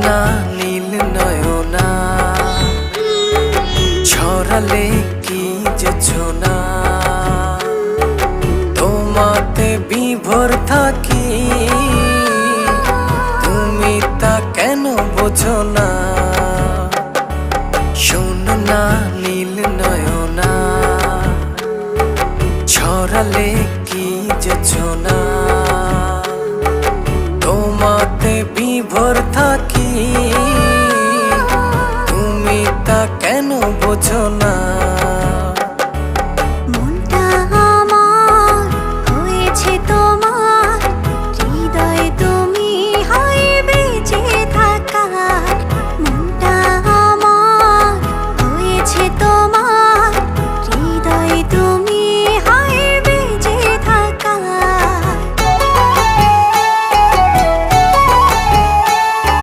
না নীল নয়না ছড়ালে কি যোছনা তোমাতে বিভোর থাকি তুমি তা কেন বোঝো না শোন না নীল নয়না ছড়ালে কি যোছনা তোমাতে বিভোর থাকি তুমি তা কেন বোঝো না।